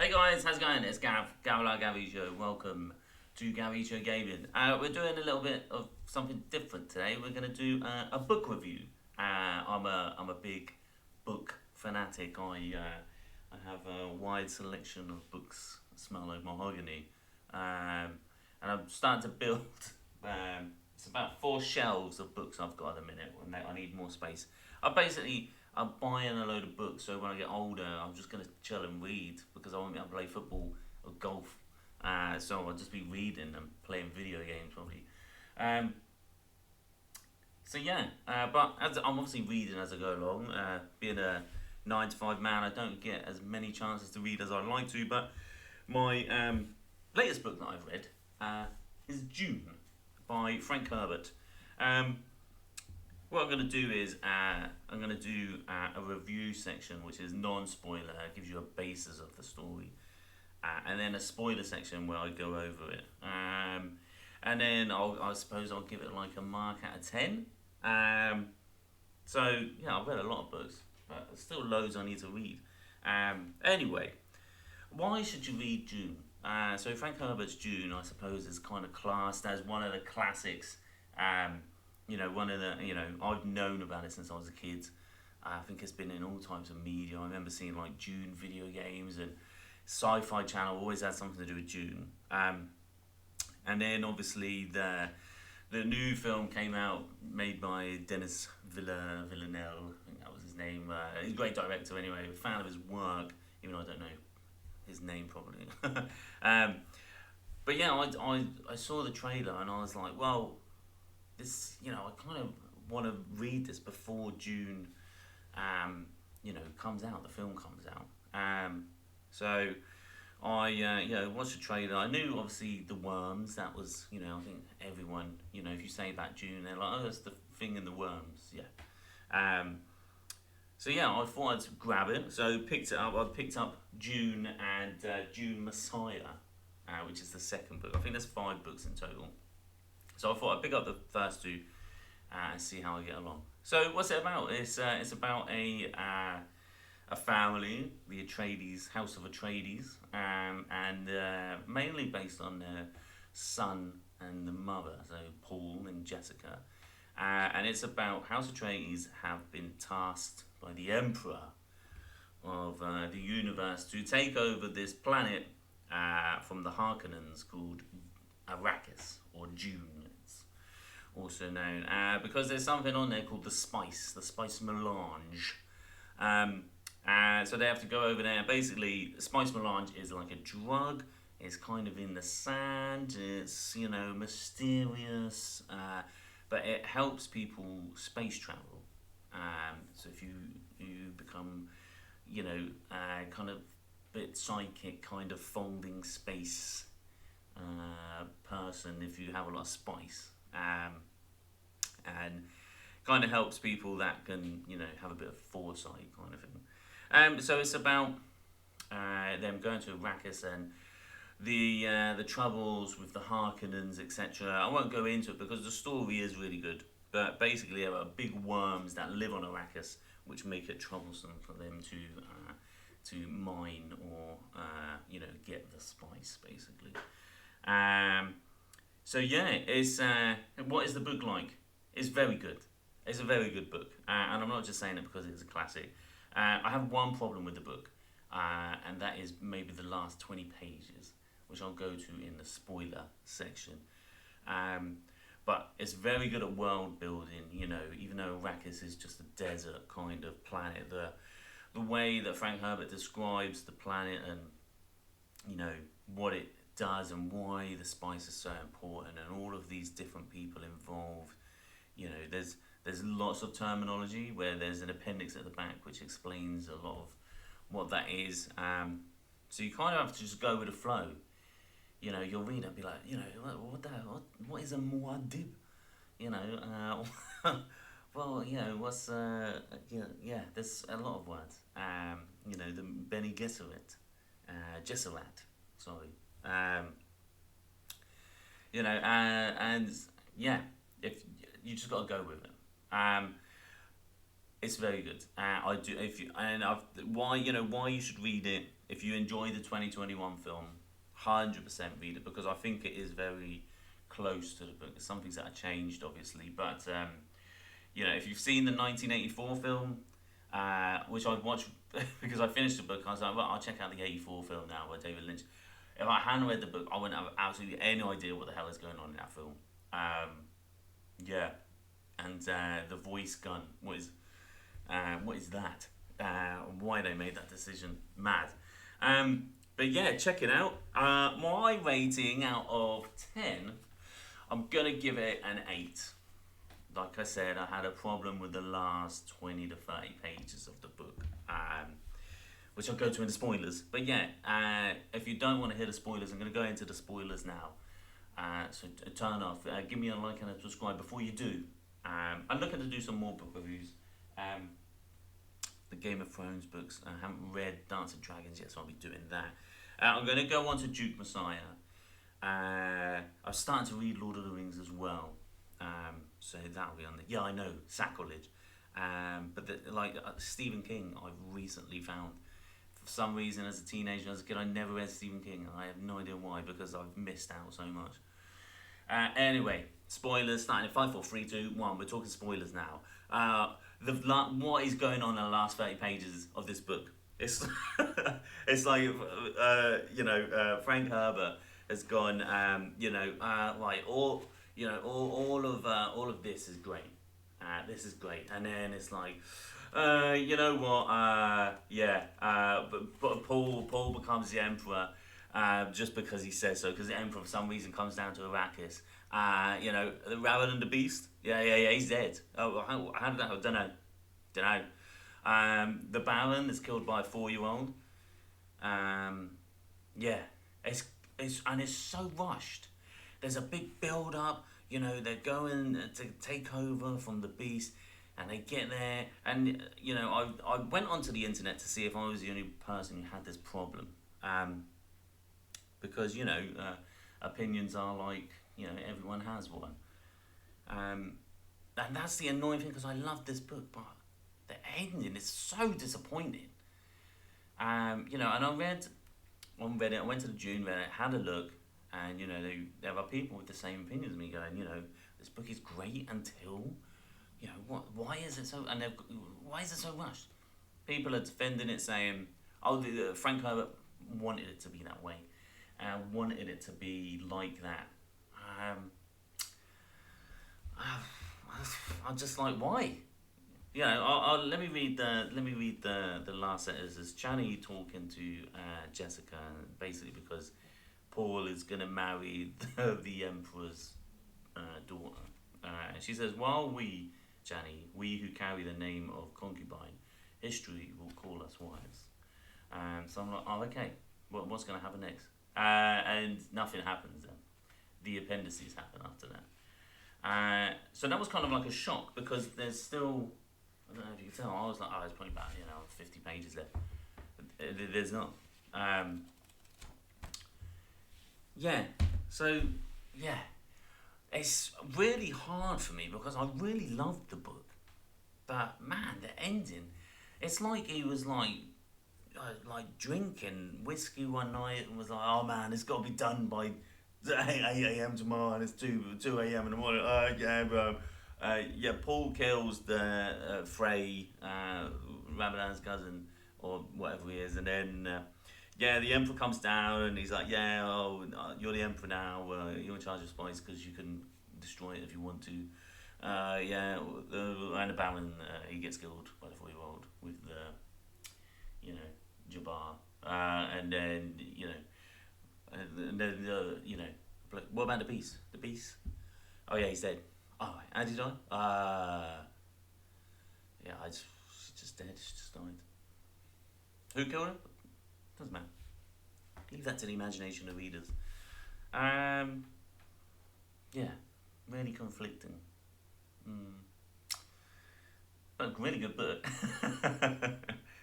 Hey guys, how's it going? It's Gavy Show. Welcome to Gavy Show Gaming. We're doing a little bit of something different today. We're going to do a book review. I'm a big book fanatic. I have a wide selection of books that smell like mahogany, and I'm starting to build. It's about 4 shelves of books I've got at the minute. I need more space. I'm buying a load of books, so when I get older, I'm just going to chill and read because I won't be able to play football or golf. So I'll just be reading and playing video games probably. Um, but I'm obviously reading as I go along. Being a 9 to 5 man, I don't get as many chances to read as I'd like to. But my latest book that I've read is Dune by Frank Herbert. What I'm going to do is I'm going to do a review section which is non-spoiler, gives you a basis of the story, and then a spoiler section where I go over it, and then I suppose I'll give it like a mark out of 10. So yeah, I've read a lot of books, but there's still loads I need to read. Anyway, why should you read Dune? So Frank Herbert's Dune, I suppose, is kind of classed as one of the classics. One of the, I've known about it since I was a kid. I think it's been in all types of media. I remember seeing like Dune video games, and Sci-Fi Channel always had something to do with Dune. And then obviously the new film came out, made by Denis Villeneuve, I think that was his name. He's a great director anyway, a fan of his work, even though I don't know his name properly. But yeah, I saw the trailer and I was like, well, this, I kind of want to read this before Dune, comes out, the film comes out. So I watched the trailer. I knew obviously the worms, that was, I think everyone, if you say about Dune, they're like, oh, that's the thing in the worms, yeah. So yeah, I thought I'd grab it, so picked it up. I picked up Dune and Dune Messiah, which is the second book. I think there's 5 books in total. So I thought I'd pick up the first 2 and see how I get along. So what's it about? It's about a family, the Atreides, House of Atreides, and mainly based on their son and the mother, so Paul and Jessica. And it's about House Atreides have been tasked by the Emperor of the universe to take over this planet from the Harkonnens called Arrakis, or Dune, it's also known, because there's something on there called the spice melange. So they have to go over there. Basically, the spice melange is like a drug. It's kind of in the sand. It's, mysterious, but it helps people space travel. So if you become, kind of bit psychic, kind of folding space person, if you have a lot of spice, and kind of helps people that can have a bit of foresight kind of thing. So it's about them going to Arrakis and the troubles with the Harkonnens, etc. I won't go into it because the story is really good, but basically there are big worms that live on Arrakis which make it troublesome for them to mine or get the spice basically. So yeah, it's what is the book like? It's very good. It's a very good book, and I'm not just saying it because it's a classic. I have one problem with the book, and that is maybe the last 20 pages, which I'll go to in the spoiler section. But it's very good at world building. Even though Arrakis is just a desert kind of planet, the way that Frank Herbert describes the planet and what it does and why the spice is so important and all of these different people involved. There's lots of terminology where there's an appendix at the back which explains a lot of what that is. So you kind of have to just go with the flow. You'll read it and be like, what is a muad'Dib? Well, what's there's a lot of words. The Bene Gesserit, sorry. And yeah, if you just got to go with it. It's very good. I do. If you and I've, why you should read it if you enjoy the 2021 film, 100% read it, because I think it is very close to the book. There's some things that have changed, obviously, but if you've seen the 1984 film, which I watched because I finished the book, I was like, well, I'll check out the 84 film now by David Lynch. If I hadn't read the book, I wouldn't have absolutely any idea what the hell is going on in that film. Yeah, and the voice gun, what is that? Why they made that decision? Mad. But yeah, check it out. My rating out of 10, I'm gonna give it an 8. Like I said, I had a problem with the last 20 to 30 pages of the book, which I'll go to in the spoilers. But yeah, if you don't want to hear the spoilers, I'm going to go into the spoilers now. So turn off, give me a like and a subscribe before you do. I'm looking to do some more book reviews. The Game of Thrones books. I haven't read Dance and Dragons yet, so I'll be doing that. I'm going to go on to Duke Messiah. I'm starting to read Lord of the Rings as well. So that'll be on the... Yeah, I know, sacrilege. But Stephen King, I've recently found. For some reason, as a teenager, as a kid, I never read Stephen King. And I have no idea why, because I've missed out so much. Anyway, spoilers starting in 5, 4, 3, 2, 1. We're talking spoilers now. What is going on in the last 30 pages of this book? It's it's like Frank Herbert has gone. All of this is great. This is great, and then it's like, you know what? But Paul becomes the emperor just because he says so. Because the emperor, for some reason, comes down to Arrakis. Rather than the beast. Yeah. He's dead. Oh, how did that happen? Don't know. The Baron is killed by a 4-year-old. It's so rushed. There's a big build up. They're going to take over from the beast, and they get there. And I went onto the internet to see if I was the only person who had this problem. Because opinions are like everyone has one. And that's the annoying thing, because I love this book, but the ending is so disappointing. And I read on Reddit. I went to the Dune Reddit, had a look. And there are people with the same opinions as me going, this book is great until, why is it so? And why is it so rushed? People are defending it, saying, Frank Herbert wanted it to be that way, wanted it to be like that. I'm just like, why? Let me read the last sentence. It's Chani talking to Jessica, basically because Paul is going to marry the Emperor's daughter. And she says, while we who carry the name of concubine, history will call us wives. So I'm like, oh, okay, what's going to happen next? And nothing happens then. The appendices happen after that. So that was kind of like a shock, because there's still, I don't know if you can tell, I was like, there's probably about 50 pages left. There's not. It's really hard for me, because I really loved the book, but man, the ending, it's like he was like drinking whiskey one night and was like, oh man, it's got to be done by 8 a.m. tomorrow, and it's 2 a.m. in the morning. Bro. Paul kills the Frey, Ramadan's cousin, or whatever he is, and then the Emperor comes down and he's like, you're the Emperor now, you're in charge of spice because you can destroy it if you want to. And the Baron, he gets killed by the 4-year-old with Jabbar. And then, what about the beast? The beast? Oh yeah, he's dead. Oh, how did he die? She's just dead, she just died. Who killed her? Doesn't matter. Leave that to the imagination of readers. Really conflicting. But really good book.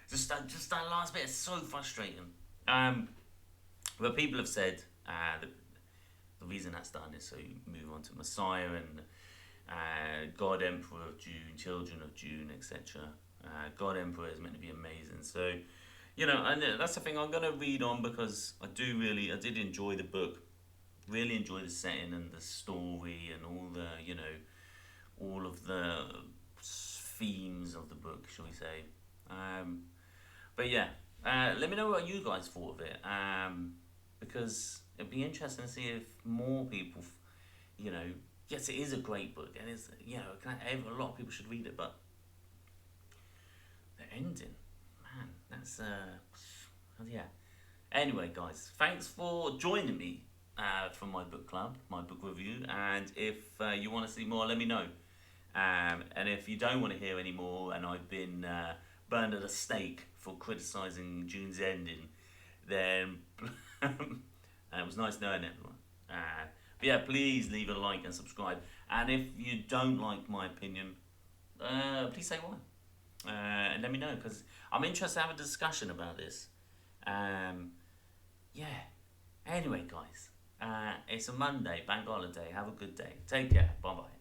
just that last bit is so frustrating. But people have said the reason that's done is so you move on to Messiah and God Emperor of Dune, Children of Dune, etc. God Emperor is meant to be amazing. So And that's the thing I'm gonna read on because I did enjoy the book, really enjoy the setting and the story and all the, all of the themes of the book, shall we say? Um, but yeah, let me know what you guys thought of it, because it'd be interesting to see if more people, you know, yes, it is a great book, and it's a lot of people should read it, but the ending, man, that's yeah. Anyway, guys, thanks for joining me for my book club, my book review, and if you want to see more, let me know. And if you don't want to hear any more, and I've been burned at a stake for criticising June's ending, then it was nice knowing everyone. But yeah, please leave a like and subscribe. And if you don't like my opinion, please say why. And let me know because I'm interested to have a discussion about this. Um, yeah. Anyway, guys, it's a Monday, bank holiday. Have a good day. Take care. Bye bye.